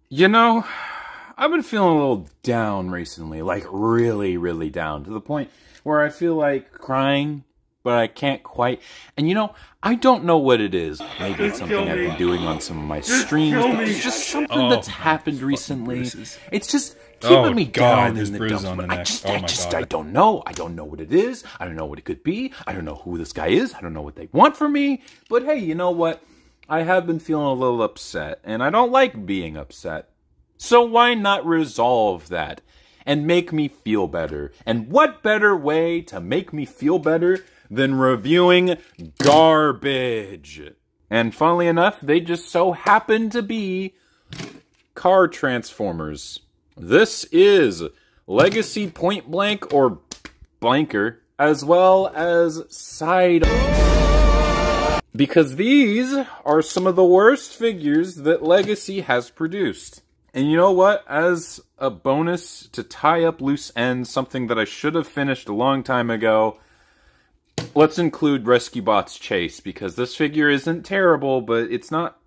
You know, I've been feeling a little down recently, like really, really down, to the point where I feel like crying, but I can't quite. And you know, I don't know what it is. Maybe it's something I've been doing on some of my streams, but it's just something that's happened recently. It's just keeping me down in the dumps. I don't know. I don't know what it is. I don't know what it could be. I don't know who this guy is. I don't know what they want from me. But hey, you know what? I have been feeling a little upset, and I don't like being upset. So why not resolve that and make me feel better? And what better way to make me feel better than reviewing garbage? And funnily enough, they just so happen to be car transformers. This is Legacy Pointblank or Blanker, as well as Sideburn. Because these are some of the worst figures that Legacy has produced. And you know what? As a bonus to tie up loose ends, something that I should have finished a long time ago, let's include Rescue Bot's Chase, because this figure isn't terrible, but it's not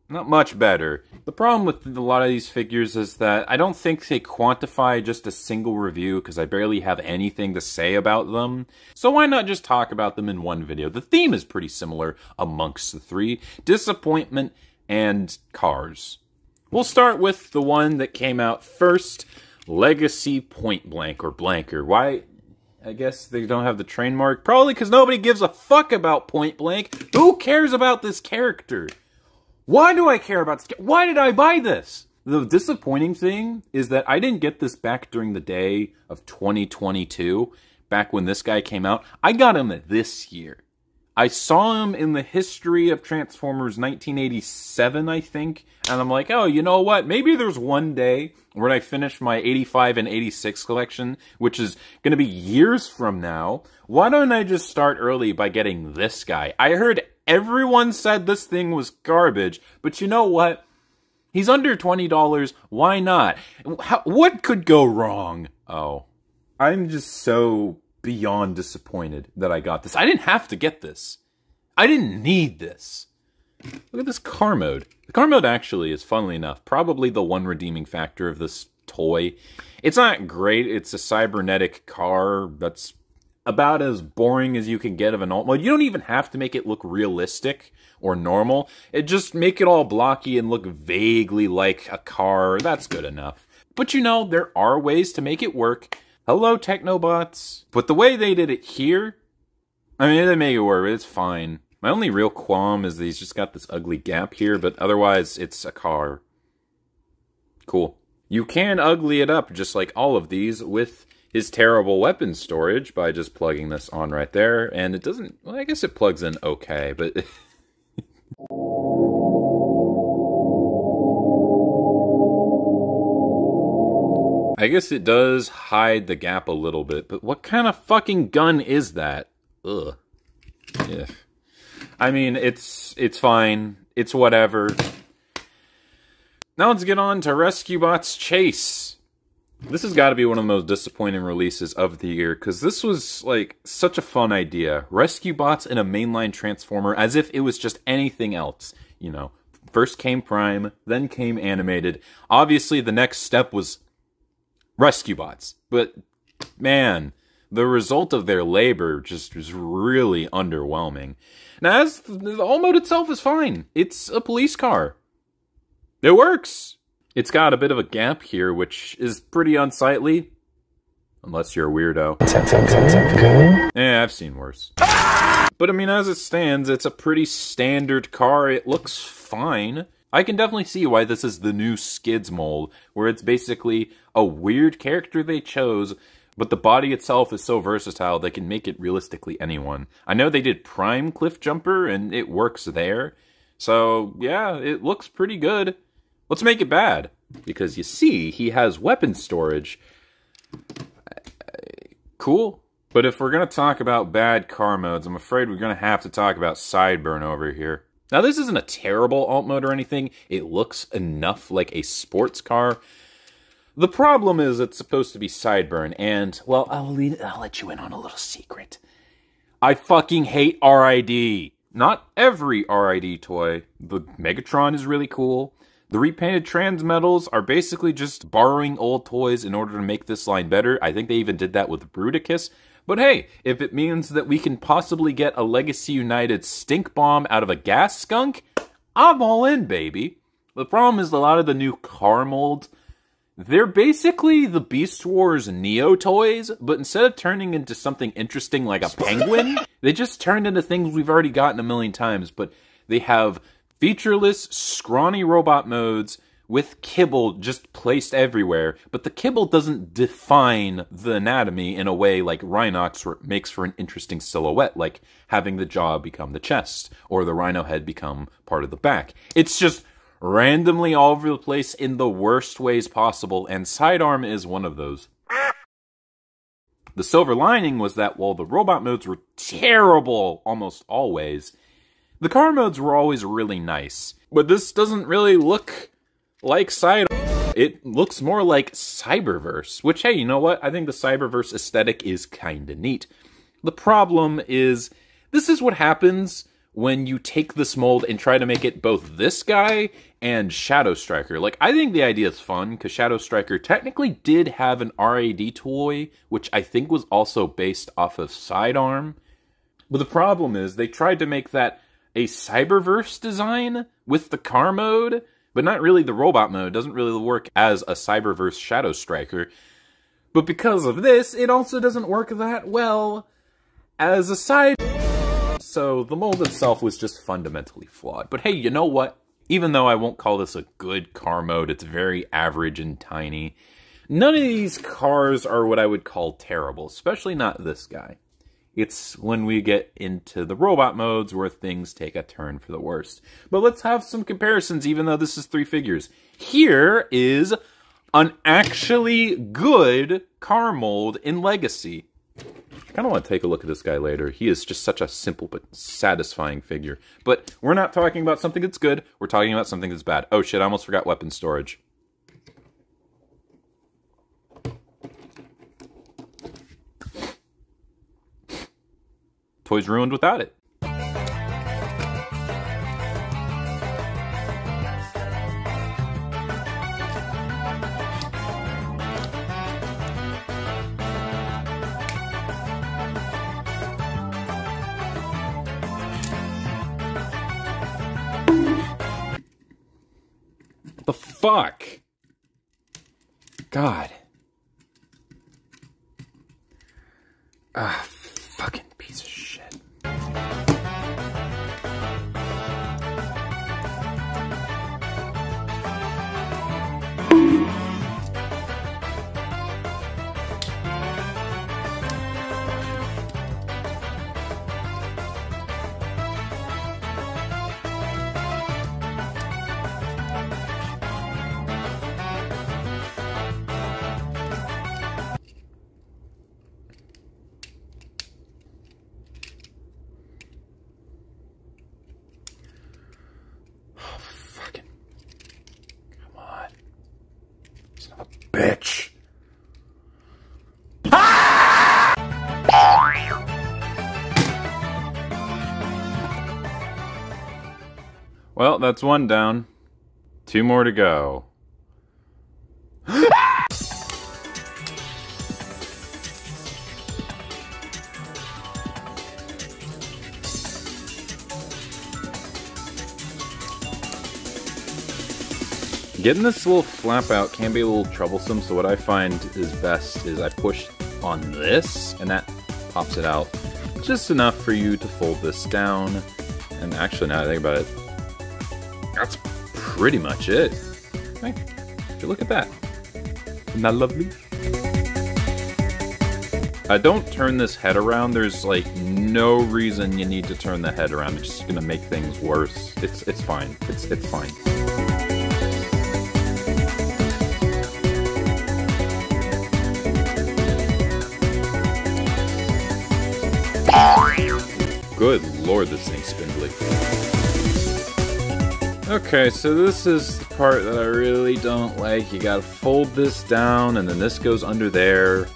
much better. The problem with a lot of these figures is that I don't think they quantify just a single review, because I barely have anything to say about them. So why not just talk about them in one video? The theme is pretty similar amongst the three: disappointment and cars. We'll start with the one that came out first, Legacy Pointblank or Blanker. Why? I guess they don't have the trademark. Probably because nobody gives a fuck about Pointblank. Who cares about this character? Why do I care about this? Why did I buy this? The disappointing thing is that I didn't get this back during the day of 2022, back when this guy came out. I got him this year. I saw him in the History of Transformers 1987, I think, and I'm like, oh, you know what? Maybe there's one day when I finish my 85 and 86 collection, which is going to be years from now. Why don't I just start early by getting this guy? I heard everyone said this thing was garbage, but you know what? He's under $20. Why not? What could go wrong? Oh, I'm just so beyond disappointed that I got this. I didn't have to get this. I didn't need this. Look at this car mode. The car mode actually is, funnily enough, probably the one redeeming factor of this toy. It's not great. It's a cybernetic car that's about as boring as you can get of an alt mode. You don't even have to make it look realistic or normal. It just make it all blocky and look vaguely like a car. That's good enough. But you know, there are ways to make it work. Hello, Technobots. But the way they did it here, I mean, they make it work. It's fine. My only real qualm is that he's just got this ugly gap here, but otherwise, it's a car. Cool. You can ugly it up, just like all of these, with his terrible weapon storage by just plugging this on right there. And it doesn't, well, I guess it plugs in okay, but I guess it does hide the gap a little bit, but what kind of fucking gun is that? Ugh. Yeah. I mean, it's fine. It's whatever. Now let's get on to Rescue Bot's Chase. This has got to be one of the most disappointing releases of the year, because this was, like, such a fun idea. Rescue Bots in a mainline Transformer, as if it was just anything else. You know, first came Prime, then came Animated. Obviously, the next step was Rescue Bots. But, man, the result of their labor just was really underwhelming. Now, as the alt mode itself is fine. It's a police car. It works. It's got a bit of a gap here, which is pretty unsightly. Unless you're a weirdo. Yeah, I've seen worse. But I mean, as it stands, it's a pretty standard car. It looks fine. I can definitely see why this is the new Skids mold, where it's basically a weird character they chose, but the body itself is so versatile they can make it realistically anyone. I know they did Prime Cliff Jumper, and it works there. So, yeah, it looks pretty good. Let's make it bad, because you see, he has weapon storage. Cool. But if we're going to talk about bad car modes, I'm afraid we're going to have to talk about Sideburn over here. Now, this isn't a terrible alt mode or anything. It looks enough like a sports car. The problem is it's supposed to be Sideburn, and, well, I'll let you in on a little secret. I fucking hate RID. Not every RID toy. The Megatron is really cool. The repainted Transmetals are basically just borrowing old toys in order to make this line better. I think they even did that with Bruticus. But hey, if it means that we can possibly get a Legacy United stink bomb out of a gas skunk, I'm all in, baby. The problem is a lot of the new car molds, they're basically the Beast Wars Neo toys, but instead of turning into something interesting like a penguin, they just turned into things we've already gotten a million times, but they have featureless, scrawny robot modes with kibble just placed everywhere, but the kibble doesn't define the anatomy in a way like Rhinox, where it makes for an interesting silhouette, like having the jaw become the chest, or the rhino head become part of the back. It's just randomly all over the place in the worst ways possible, and Sidearm is one of those. The silver lining was that while the robot modes were terrible almost always, the car modes were always really nice. But this doesn't really look like Sidearm. It looks more like Cyberverse, which, hey, you know what? I think the Cyberverse aesthetic is kinda neat. The problem is, this is what happens when you take this mold and try to make it both this guy and Shadow Striker. Like, I think the idea is fun, because Shadow Striker technically did have an RAD toy, which I think was also based off of Sidearm. But the problem is, they tried to make that a Cyberverse design with the car mode, but not really the robot mode. It doesn't really work as a Cyberverse Shadow Striker. But because of this, it also doesn't work that well as a side. So the mold itself was just fundamentally flawed. But hey, you know what? Even though I won't call this a good car mode, it's very average and tiny. None of these cars are what I would call terrible, especially not this guy. It's when we get into the robot modes where things take a turn for the worst. But let's have some comparisons, even though this is 3 figures. Here is an actually good car mold in Legacy. I kind of want to take a look at this guy later. He is just such a simple but satisfying figure. But we're not talking about something that's good. We're talking about something that's bad. Oh shit, I almost forgot weapon storage. Toy's ruined without it. The fuck? God. Fucking piece of shit. Bitch. Well, that's 1 down. 2 more to go. Getting this little flap out can be a little troublesome, so what I find is best is I push on this, and that pops it out just enough for you to fold this down. And actually, now that I think about it, that's pretty much it. Hey, look at that. Isn't that lovely? Don't turn this head around. There's like no reason you need to turn the head around. It's just gonna make things worse. It's fine. It's fine. Good lord, this thing's spindly. Okay, so this is the part that I really don't like. You gotta fold this down, and then this goes under there.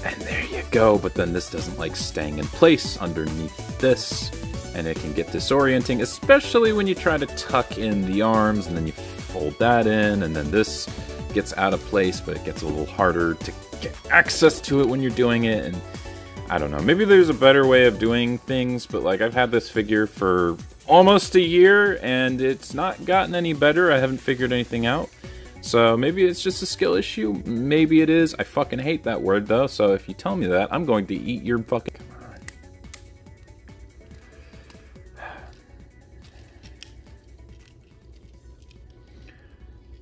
And there you go, but then this doesn't like staying in place underneath this. and it can get disorienting, especially when you try to tuck in the arms, and then you fold that in, and then this gets out of place, but it gets a little harder to get access to it when you're doing it, and I don't know, maybe there's a better way of doing things, but like I've had this figure for almost a year, and it's not gotten any better. I haven't figured anything out. So maybe it's just a skill issue. Maybe it is. I fucking hate that word though, so if you tell me that, I'm going to eat your fucking...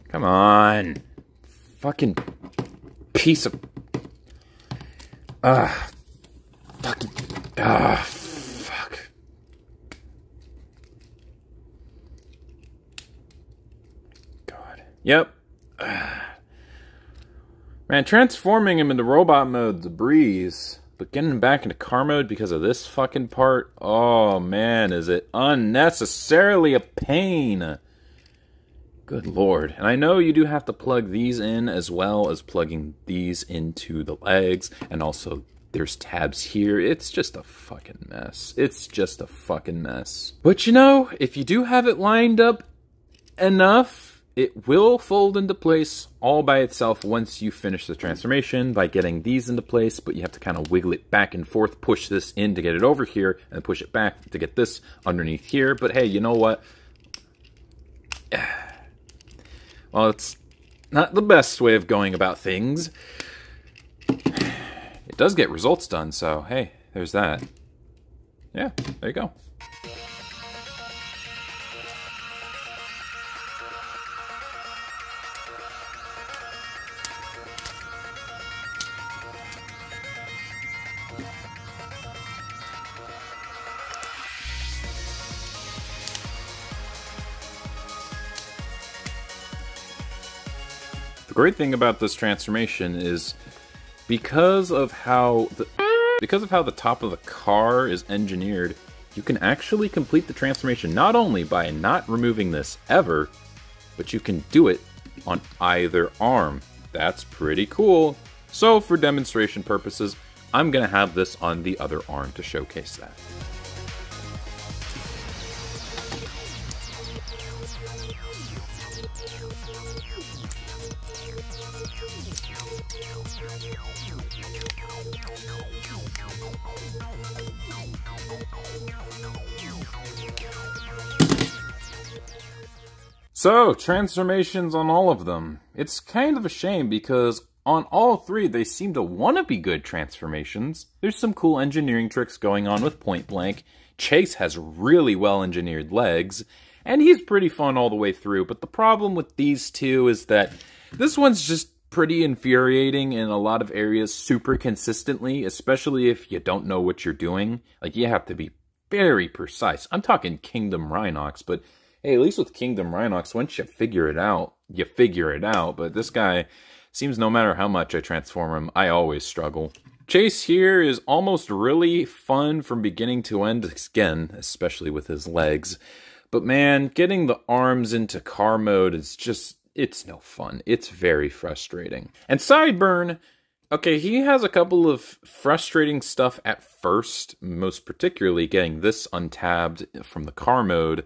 Come on. Fucking piece of... fucking... fuck. God. Yep. Man, transforming him into robot mode's a breeze, but getting him back into car mode because of this fucking part, oh man, is it unnecessarily a pain. Good lord. And I know you do have to plug these in as well as plugging these into the legs, and also there's tabs here. It's just a fucking mess. It's just a fucking mess. But you know, if you do have it lined up enough, it will fold into place all by itself once you finish the transformation by getting these into place, but you have to kind of wiggle it back and forth, push this in to get it over here, and push it back to get this underneath here. But hey, you know what? Well, it's not the best way of going about things. It does get results done, so hey, there's that. Yeah, there you go. The great thing about this transformation is because of how the top of the car is engineered, you can actually complete the transformation not only by not removing this ever, but you can do it on either arm. That's pretty cool. So for demonstration purposes, I'm gonna have this on the other arm to showcase that. So, transformations on all of them. It's kind of a shame because on all three they seem to want to be good transformations. There's some cool engineering tricks going on with Pointblank. Chase has really well engineered legs, and he's pretty fun all the way through, but the problem with these two is that this one's just pretty infuriating in a lot of areas super consistently, especially if you don't know what you're doing. Like, you have to be very precise. I'm talking Kingdom Rhinox, but hey, at least with Kingdom Rhinox, once you figure it out, you figure it out. But this guy seems no matter how much I transform him, I always struggle. Chase here is almost really fun from beginning to end, again, especially with his legs. But man, getting the arms into car mode is just, it's no fun. It's very frustrating. And Sideburn, okay, he has a couple of frustrating stuff at first, most particularly getting this untabbed from the car mode.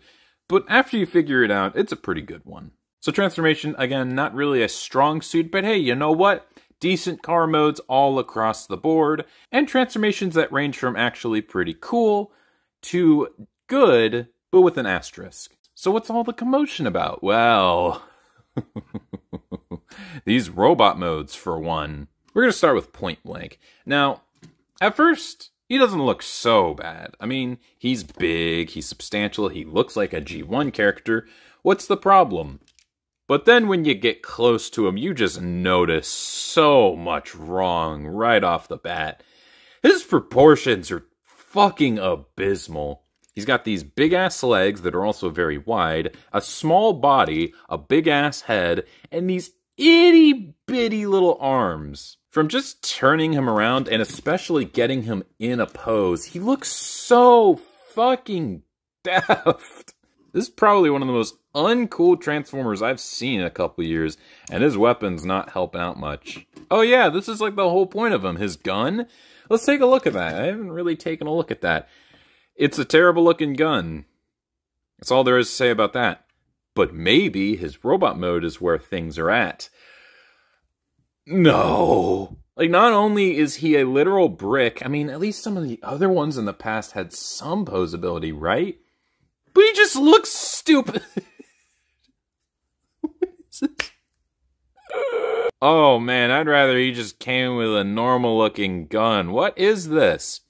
But after you figure it out, it's a pretty good one. So transformation, again, not really a strong suit, but hey, you know what? Decent car modes all across the board, and transformations that range from actually pretty cool to good, but with an asterisk. So what's all the commotion about? Well, these robot modes for one. We're going to start with Pointblank. Now, at first, he doesn't look so bad. I mean, he's big, he's substantial, he looks like a G1 character. What's the problem? But then when you get close to him, you just notice so much wrong right off the bat. His proportions are fucking abysmal. He's got these big-ass legs that are also very wide, a small body, a big-ass head, and these itty-bitty little arms. From just turning him around, and especially getting him in a pose, he looks so fucking daft. This is probably one of the most uncool Transformers I've seen in a couple years, and his weapon's not helping out much. Oh yeah, this is like the whole point of him, his gun. Let's take a look at that. I haven't really taken a look at that. It's a terrible looking gun. That's all there is to say about that. But maybe his robot mode is where things are at. No. Like, not only is he a literal brick, I mean, at least some of the other ones in the past had some posability, right? But he just looks stupid. What is this? Oh man, I'd rather he just came with a normal looking gun. What is this?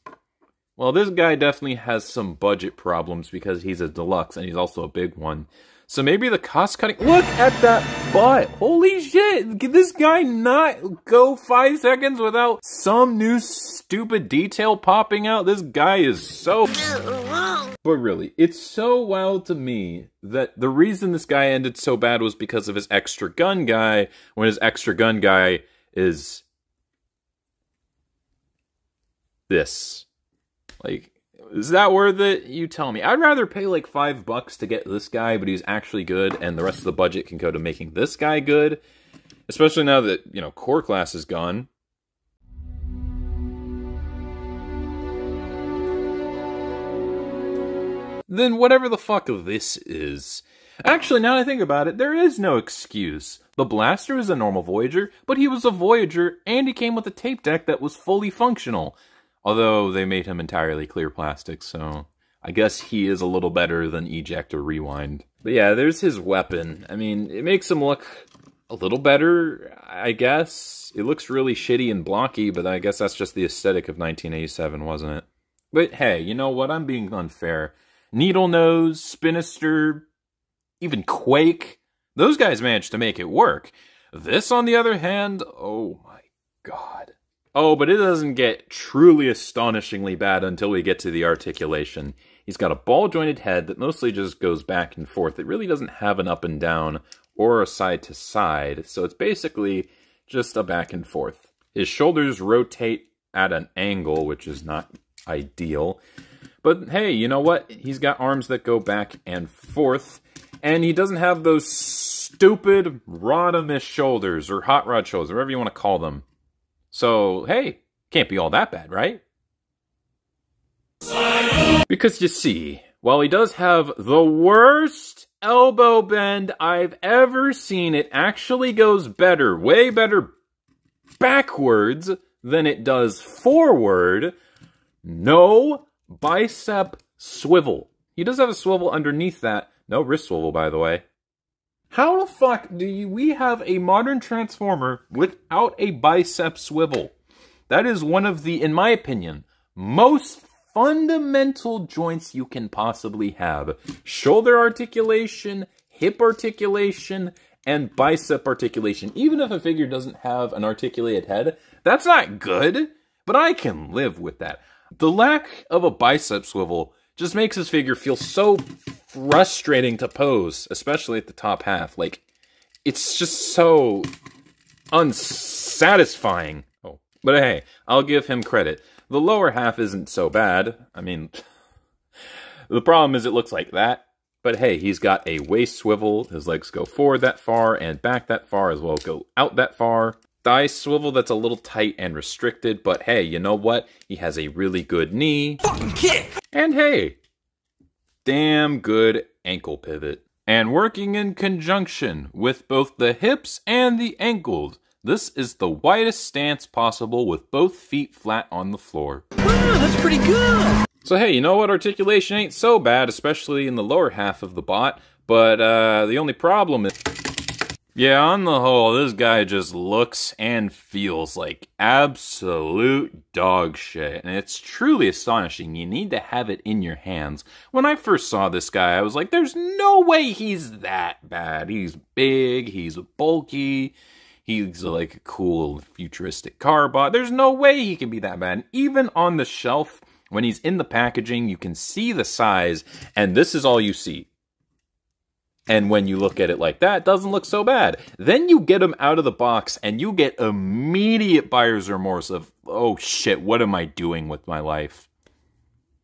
Well, this guy definitely has some budget problems because he's a deluxe and he's also a big one. So maybe the cost cutting... Look at that butt! Holy shit! Can this guy not go 5 seconds without some new stupid detail popping out? This guy is so... But really, it's so wild to me that the reason this guy ended so bad was because of his extra gun guy, when his extra gun guy is... this. Like... Is that worth it? You tell me. I'd rather pay like $5 to get this guy, but he's actually good, and the rest of the budget can go to making this guy good. Especially now that, you know, core class is gone. Then whatever the fuck this is. Actually, now that I think about it, there is no excuse. The blaster is a normal Voyager, but he was a Voyager, and he came with a tape deck that was fully functional. Although they made him entirely clear plastic, so I guess he is a little better than Eject or Rewind. But yeah, there's his weapon. I mean, it makes him look a little better, I guess. It looks really shitty and blocky, but I guess that's just the aesthetic of 1987, wasn't it? But hey, you know what? I'm being unfair. Needle Nose, Spinister, even Quake, those guys managed to make it work. This, on the other hand, oh my god. Oh, but it doesn't get truly astonishingly bad until we get to the articulation. He's got a ball-jointed head that mostly just goes back and forth. It really doesn't have an up and down or a side to side, so it's basically just a back and forth. His shoulders rotate at an angle, which is not ideal. But hey, you know what? He's got arms that go back and forth, and he doesn't have those stupid Rodimus shoulders, or hot rod shoulders, whatever you want to call them. So, hey, can't be all that bad, right? Because you see, while he does have the worst elbow bend I've ever seen, it actually goes better, way better backwards than it does forward. No bicep swivel. He does have a swivel underneath that. No wrist swivel, by the way. How the fuck do we have a modern Transformer without a bicep swivel? That is one of the, in my opinion, most fundamental joints you can possibly have. Shoulder articulation, hip articulation, and bicep articulation. Even if a figure doesn't have an articulated head, that's not good, but I can live with that. The lack of a bicep swivel just makes this figure feel so frustrating to pose, especially at the top half. Like, it's just so unsatisfying. Oh, but hey, I'll give him credit. The lower half isn't so bad. I mean, the problem is it looks like that. But hey, he's got a waist swivel. His legs go forward that far and back that far, as well as go out that far. Thigh swivel that's a little tight and restricted, but hey, you know what? He has a really good knee. Fucking kick! And hey, damn good ankle pivot. And working in conjunction with both the hips and the ankles, this is the widest stance possible with both feet flat on the floor. Wow, that's pretty good! So hey, you know what? Articulation ain't so bad, especially in the lower half of the bot, but the only problem is... yeah, on the whole, this guy just looks and feels like absolute dog shit. And it's truly astonishing. You need to have it in your hands. When I first saw this guy, I was like, there's no way he's that bad. He's big, he's bulky, he's like a cool futuristic car bot. There's no way he can be that bad. And even on the shelf, when he's in the packaging, you can see the size, and this is all you see. And when you look at it like that, it doesn't look so bad. Then you get him out of the box, and you get immediate buyer's remorse of, oh shit, what am I doing with my life?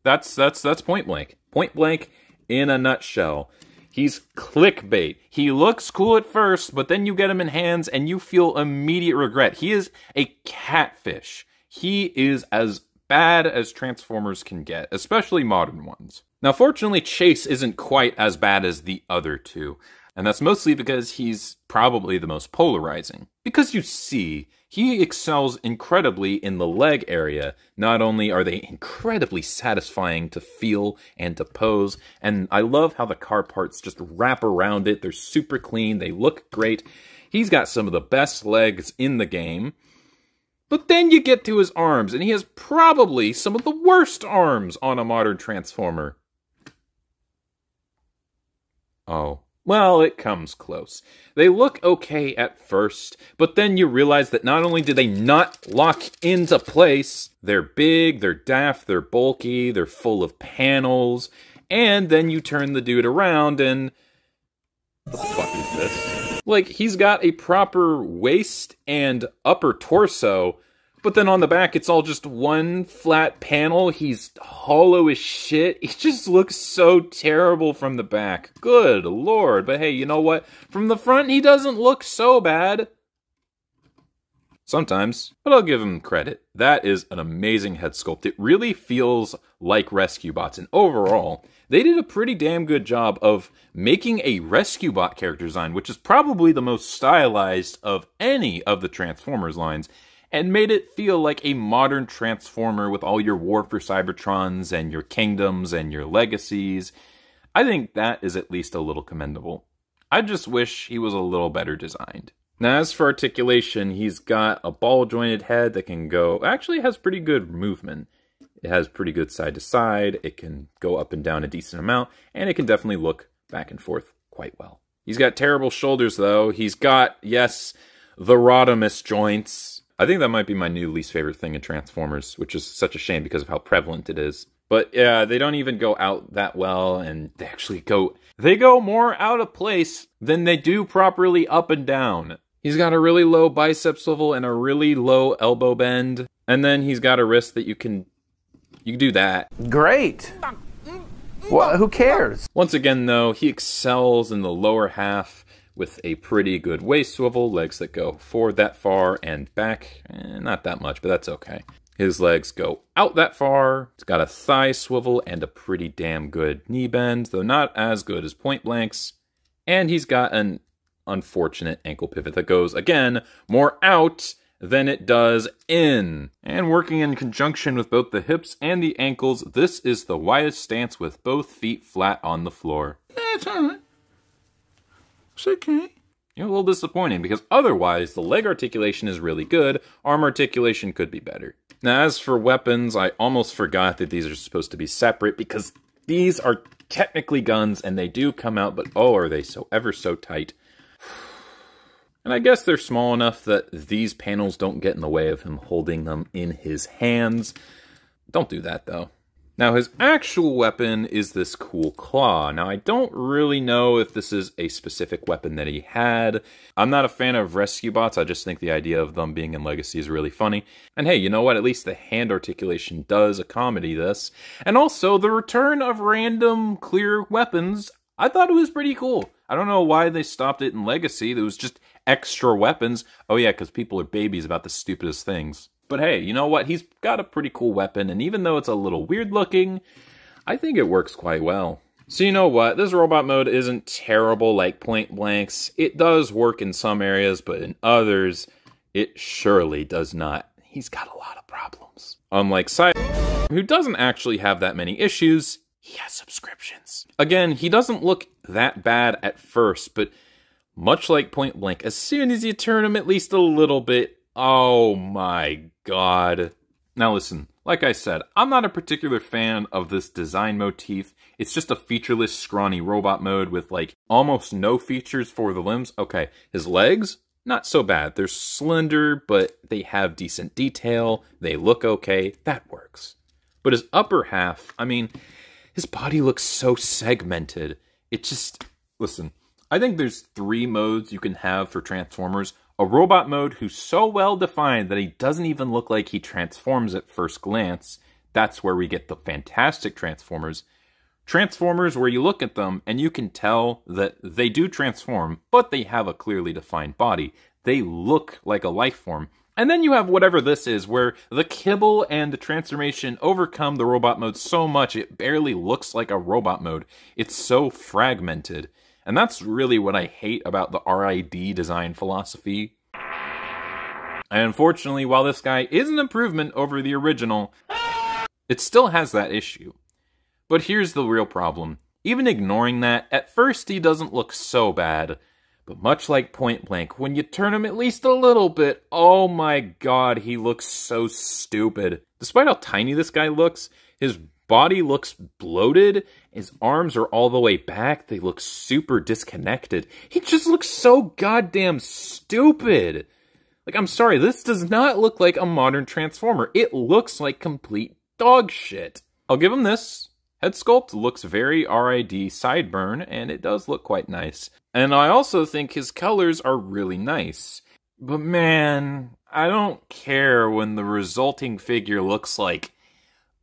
That's Pointblank. Pointblank in a nutshell. He's clickbait. He looks cool at first, but then you get him in hands, and you feel immediate regret. He is a catfish. He is as bad as Transformers can get, especially modern ones. Now, fortunately, Chase isn't quite as bad as the other two, and that's mostly because he's probably the most polarizing. Because you see, he excels incredibly in the leg area. Not only are they incredibly satisfying to feel and to pose, and I love how the car parts just wrap around it. They're super clean, they look great. He's got some of the best legs in the game. But then you get to his arms, and he has probably some of the worst arms on a modern Transformer. Oh. Well, it comes close. They look okay at first, but then you realize that not only do they not lock into place, they're big, they're daft, they're bulky, they're full of panels, and then you turn the dude around and... what the fuck is this? Like, he's got a proper waist and upper torso, but then on the back it's all just one flat panel. He's hollow as shit. He just looks so terrible from the back. Good lord. But hey, you know what? From the front, he doesn't look so bad. Sometimes, but I'll give him credit. That is an amazing head sculpt. It really feels like Rescue Bots, and overall, they did a pretty damn good job of making a Rescue Bot character design, which is probably the most stylized of any of the Transformers lines, and made it feel like a modern Transformer with all your War for Cybertrons and your Kingdoms and your Legacies. I think that is at least a little commendable. I just wish he was a little better designed. Now, as for articulation, he's got a ball-jointed head that can go... actually has pretty good movement. It has pretty good side-to-side, it can go up and down a decent amount, and it can definitely look back and forth quite well. He's got terrible shoulders, though. He's got, yes, the Rodimus joints. I think that might be my new least favorite thing in Transformers, which is such a shame because of how prevalent it is. But yeah, they don't even go out that well, and they actually go... they go more out of place than they do properly up and down. He's got a really low bicep swivel and a really low elbow bend. And then he's got a wrist that you can do that. Great. Well, who cares? Once again, though, he excels in the lower half with a pretty good waist swivel, legs that go forward that far and back. Not that much, but that's okay. His legs go out that far. It's got a thigh swivel and a pretty damn good knee bend, though not as good as Pointblank's. And he's got an unfortunate ankle pivot that goes, again, more out than it does in. And working in conjunction with both the hips and the ankles, this is the widest stance with both feet flat on the floor. It's alright. It's okay. You're a little disappointing because otherwise the leg articulation is really good. Arm articulation could be better. Now, as for weapons, I almost forgot that these are supposed to be separate because these are technically guns and they do come out, but oh, are they so ever so tight. And I guess they're small enough that these panels don't get in the way of him holding them in his hands. Don't do that, though. Now, his actual weapon is this cool claw. Now, I don't really know if this is a specific weapon that he had. I'm not a fan of Rescue Bots. I just think the idea of them being in Legacy is really funny. And hey, you know what? At least the hand articulation does accommodate this. And also, the return of random clear weapons, I thought it was pretty cool. I don't know why they stopped it in Legacy. There was just extra weapons. Oh yeah, because people are babies about the stupidest things. But hey, you know what? He's got a pretty cool weapon, and even though it's a little weird looking, I think it works quite well. So you know what? This robot mode isn't terrible like Pointblank's. It does work in some areas, but in others, it surely does not. He's got a lot of problems. Unlike Sideburn, who doesn't actually have that many issues, he has subscriptions. Again, he doesn't look that bad at first, but much like Pointblank, as soon as you turn him at least a little bit, oh my god. Now listen, like I said, I'm not a particular fan of this design motif. It's just a featureless, scrawny robot mode with like almost no features for the limbs. Okay, his legs, not so bad. They're slender, but they have decent detail. They look okay. That works. But his upper half, I mean, his body looks so segmented. It just, listen, I think there's 3 modes you can have for Transformers. A robot mode who's so well defined that he doesn't even look like he transforms at first glance. That's where we get the fantastic Transformers. Transformers where you look at them and you can tell that they do transform, but they have a clearly defined body. They look like a life form. And then you have whatever this is, where the kibble and the transformation overcome the robot mode so much it barely looks like a robot mode. It's so fragmented. And that's really what I hate about the RID design philosophy. And unfortunately, while this guy is an improvement over the original, it still has that issue. But here's the real problem. Even ignoring that, at first he doesn't look so bad. But much like Pointblank, when you turn him at least a little bit, oh my god, he looks so stupid. Despite how tiny this guy looks, his body looks bloated, his arms are all the way back, they look super disconnected. He just looks so goddamn stupid. Like, I'm sorry, this does not look like a modern Transformer. It looks like complete dog shit. I'll give him this. Head sculpt looks very RID Sideburn, and it does look quite nice. And I also think his colors are really nice. But man, I don't care when the resulting figure looks like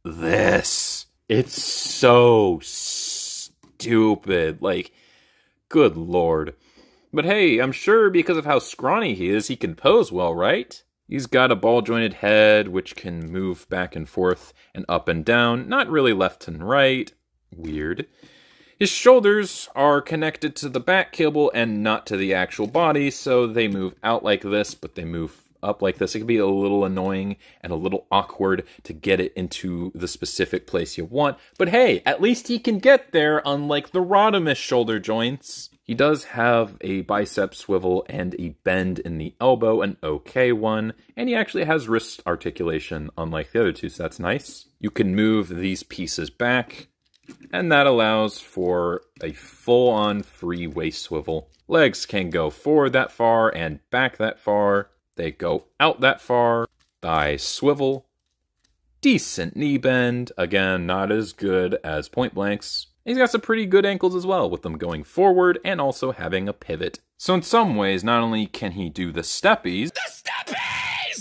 this. It's so stupid. Like, good lord. But hey, I'm sure because of how scrawny he is, he can pose well, right? He's got a ball-jointed head, which can move back and forth and up and down, not really left and right. Weird. His shoulders are connected to the back kibble and not to the actual body, so they move out like this, but they move up like this. It can be a little annoying and a little awkward to get it into the specific place you want, but hey, at least he can get there, unlike the Rodimus shoulder joints. He does have a bicep swivel and a bend in the elbow, an okay one, and he actually has wrist articulation, unlike the other two, so that's nice. You can move these pieces back, and that allows for a full-on free waist swivel. Legs can go forward that far and back that far. They go out that far. Thigh swivel. Decent knee bend. Again, not as good as Pointblank's. He's got some pretty good ankles as well, with them going forward and also having a pivot. So in some ways, not only can he do the steppies,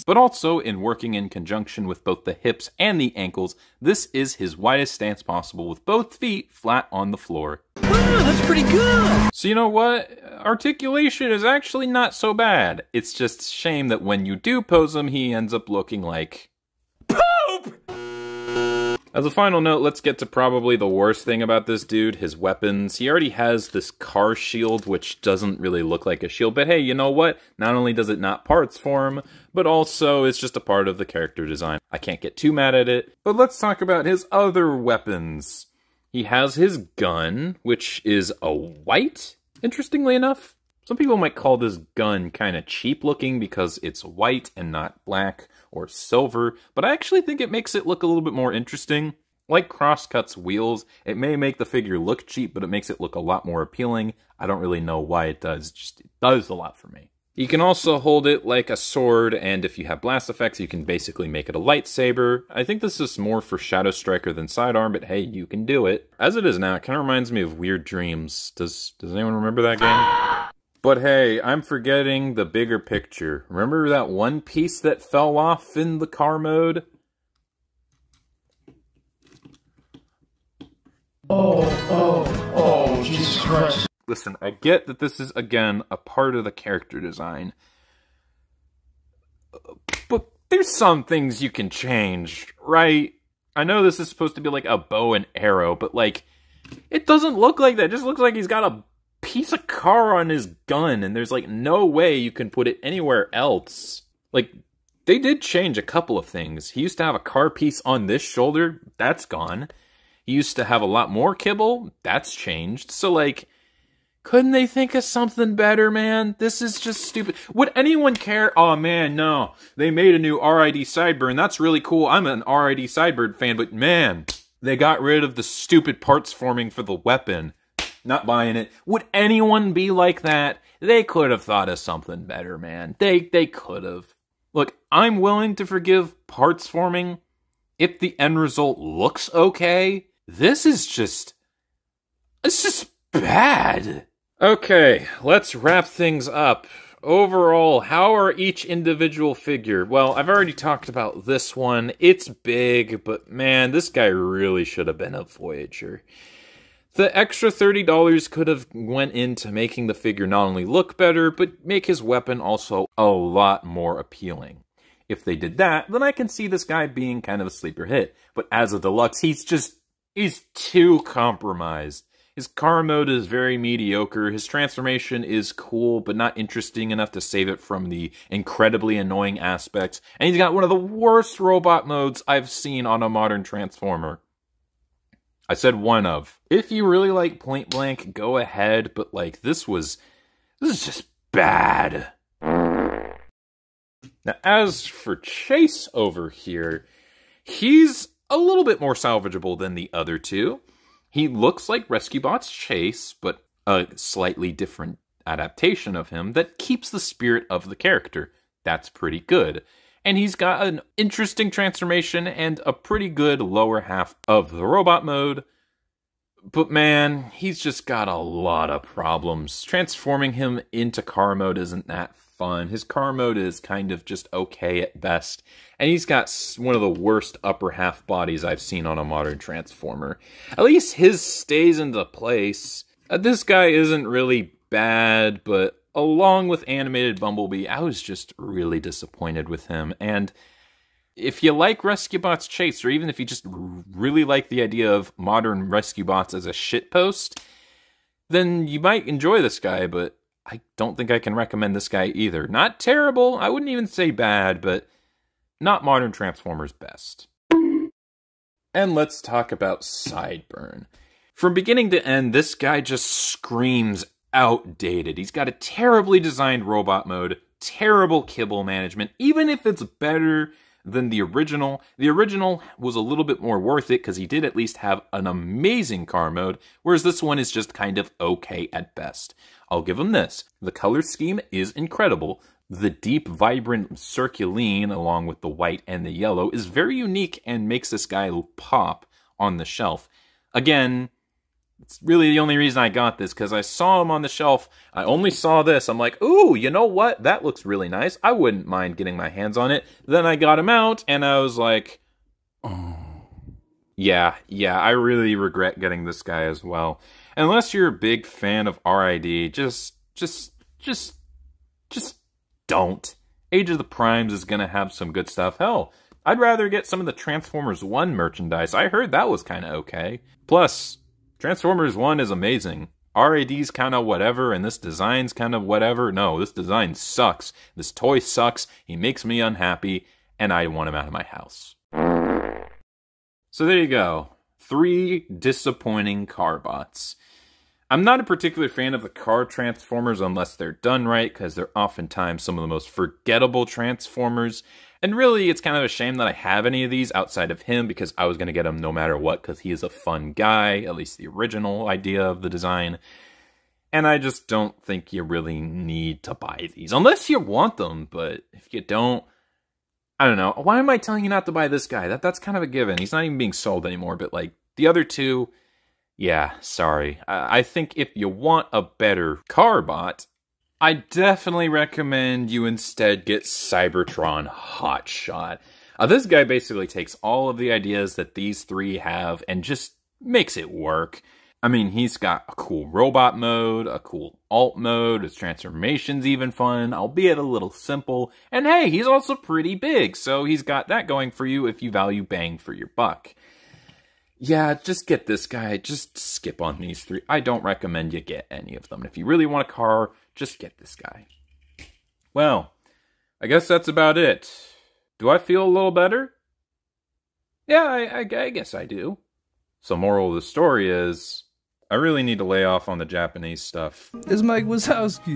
but also in working in conjunction with both the hips and the ankles, this is his widest stance possible with both feet flat on the floor. Wow, that's pretty good! So you know what? Articulation is actually not so bad. It's just a shame that when you do pose him, he ends up looking like poop! As a final note, let's get to probably the worst thing about this dude, his weapons. He already has this car shield, which doesn't really look like a shield, but hey, you know what? Not only does it not parts form, but also it's just a part of the character design. I can't get too mad at it, but let's talk about his other weapons. He has his gun, which is a white, interestingly enough. Some people might call this gun kind of cheap looking because it's white and not black or silver, but I actually think it makes it look a little bit more interesting. Like Crosscut's wheels, it may make the figure look cheap, but it makes it look a lot more appealing. I don't really know why it does, just it does a lot for me. You can also hold it like a sword, and if you have blast effects, you can basically make it a lightsaber. I think this is more for Shadow Striker than Sidearm, but hey, you can do it. As it is now, it kind of reminds me of Weird Dreams. Does anyone remember that game? But hey, I'm forgetting the bigger picture. Remember that one piece that fell off in the car mode? Oh, Jesus Christ. Listen, I get that this is, again, a part of the character design. But there's some things you can change, right? I know this is supposed to be like a bow and arrow, but like, it doesn't look like that. It just looks like he's got a piece of car on his gun, and there's like no way you can put it anywhere else. Like, they did change a couple of things. He used to have a car piece on this shoulder. That's gone. He used to have a lot more kibble. That's changed. So like, couldn't they think of something better, man? This is just stupid. Would anyone care? Oh man, no. They made a new RID Sideburn. That's really cool. I'm an RID Sideburn fan, but man, they got rid of the stupid parts forming for the weapon. Not buying it. Would anyone be like that? They could have thought of something better, man. They could have. Look, I'm willing to forgive parts forming if the end result looks okay. This is just... it's just bad. Okay, let's wrap things up. Overall, how are each individual figure? Well, I've already talked about this one. It's big, but man, this guy really should have been a Voyager. The extra $30 could have went into making the figure not only look better, but make his weapon also a lot more appealing. If they did that, then I can see this guy being kind of a sleeper hit. But as a deluxe, he's too compromised. His car mode is very mediocre. His transformation is cool, but not interesting enough to save it from the incredibly annoying aspects. And he's got one of the worst robot modes I've seen on a modern Transformer. I said one of. If you really like Pointblank, go ahead, but like, this is just bad. Now, as for Chase over here, he's a little bit more salvageable than the other two. He looks like Rescue Bot's Chase, but a slightly different adaptation of him that keeps the spirit of the character. That's pretty good. And he's got an interesting transformation and a pretty good lower half of the robot mode. But man, he's just got a lot of problems. Transforming him into car mode isn't that fun. His car mode is kind of just okay at best. And he's got one of the worst upper half bodies I've seen on a modern Transformer. At least his stays into place. This guy isn't really bad, but along with Animated Bumblebee, I was just really disappointed with him. And if you like Rescue Bot's Chase, or even if you just really like the idea of modern Rescue Bots as a shitpost, then you might enjoy this guy, but I don't think I can recommend this guy either. Not terrible, I wouldn't even say bad, but not modern Transformers best. And let's talk about Sideburn. From beginning to end, this guy just screams outdated. He's got a terribly designed robot mode, terrible kibble management, even if it's better than the original. The original was a little bit more worth it because he did at least have an amazing car mode, whereas this one is just kind of okay at best. I'll give him this. The color scheme is incredible. The deep, vibrant circuline, along with the white and the yellow, is very unique and makes this guy pop on the shelf. Again, it's really the only reason I got this, because I saw him on the shelf. I only saw this. I'm like, ooh, you know what? That looks really nice. I wouldn't mind getting my hands on it. Then I got him out, and I was like, oh. Yeah, I really regret getting this guy as well. Unless you're a big fan of RID, just don't. Age of the Primes is gonna have some good stuff. Hell, I'd rather get some of the Transformers 1 merchandise. I heard that was kind of okay. Plus, Transformers 1 is amazing. RID's kind of whatever, and this design's kind of whatever. No, this design sucks. This toy sucks. He makes me unhappy, and I want him out of my house. So there you go. 3 disappointing car bots. I'm not a particular fan of the car Transformers unless they're done right, because they're oftentimes some of the most forgettable Transformers. And really, it's kind of a shame that I have any of these outside of him, because I was going to get him no matter what, because he is a fun guy, at least the original idea of the design. And I just don't think you really need to buy these, unless you want them. But if you don't, I don't know. Why am I telling you not to buy this guy? That's kind of a given. He's not even being sold anymore, but like the other two, yeah, sorry. I think if you want a better car bot, I definitely recommend you instead get Cybertron Hotshot. This guy basically takes all of the ideas that these 3 have and just makes it work. I mean, he's got a cool robot mode, a cool alt mode, his transformation's even fun, albeit a little simple. And hey, he's also pretty big, so he's got that going for you if you value bang for your buck. Yeah, just get this guy. Just skip on these 3. I don't recommend you get any of them. If you really want a car, just get this guy. Well, I guess that's about it. Do I feel a little better? Yeah, I guess I do. So moral of the story is, I really need to lay off on the Japanese stuff. It's Mike Wazowski.